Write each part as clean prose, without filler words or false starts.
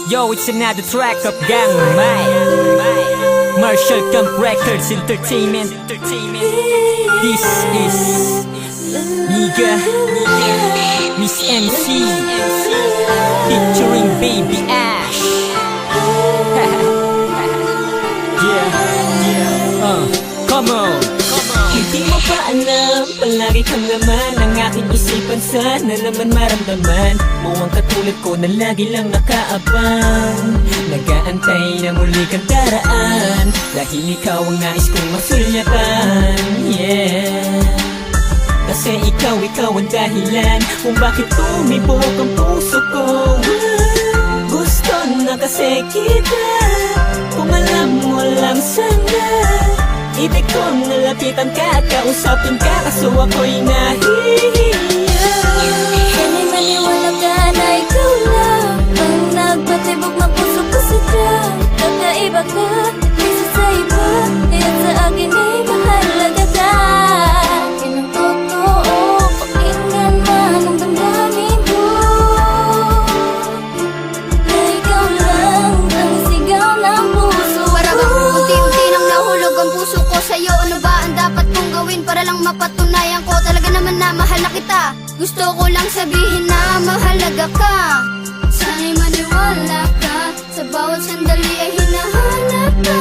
Yo, it's another track of Gang Mai Marshall Camp Records Entertainment. This is Niga Miss MC featuring Baby Ash. Come on. Hindi mo pa alam, palagi kang laman ng aking isipan, sana naman maramdaman mo ang katulad ko na lagi lang nakaabang, nag-aantay na muli kang daraan, dahil ikaw ang nais kong masulyapan. Yeah, kasi ikaw ang dahilan kung bakit tumibok ang puso ko. Gusto na kasi kita, kung alam mo lang sana. Ibig kong nalapitan ka at kausapin ka, kaso ako'y nahihiya. Sana'y maniwala ka na ikaw lang ang nagpatibok ng puso ko sadya. Kakaiba ka, kaysa sa iba, kaya sa akin ay mahalaga ka. Yan ang totoo, pakinggan man ang damdamin ko, na ikaw lang ang sigaw ng puso ko. Para bang unti-unti nang nahulog ang puso ko sa'yo. Ano ba ang dapat kong gawin para lang mapatunayan ko talaga naman na mahal na kita? Gusto ko lang sabihin na mahalaga ka. Sana'y maniwala ka, sa bawat sandali ay hinahanap ka.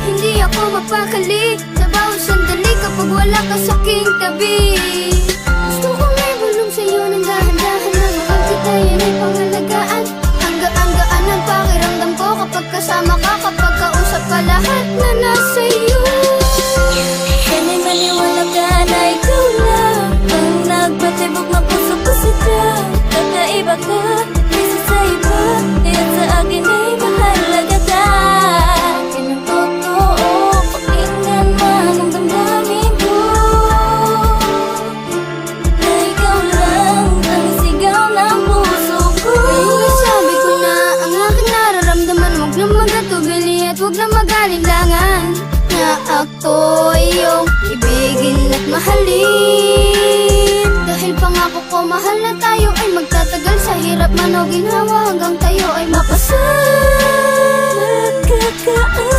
Hindi ako mapakali sa bawat sandali kapag wala ka sa aking tabi. Gusto ko may bulong sa'yo ng dahan-dahan na mahal kita, yan ay pangalagaan. Ang gaan-gaan ang pakiramdam ko kapag kasama ka, kapag kausap ka lahat na nasa iyo. Sana'y maniwala ka na ikaw lang ang nagpatibok ng puso ko sadya. Kakaiba ka, kaysa sa iba, kaya sa akin ay mahalaga ka. Yan ang totoo, pakinggan man ang damdamin ko, na ikaw lang ang sigaw ng puso ko. Ngayon nasabi ko na ang aking nararamdaman, huwag na magatubili at huwag na magalinlangan, na ako'y iyong ibigin at mahalin. Dahil pangako ko mahal na tayo ay magtatagal, sa hirap man o ginhawa hanggang tayo ay mapasal. Nagkakaan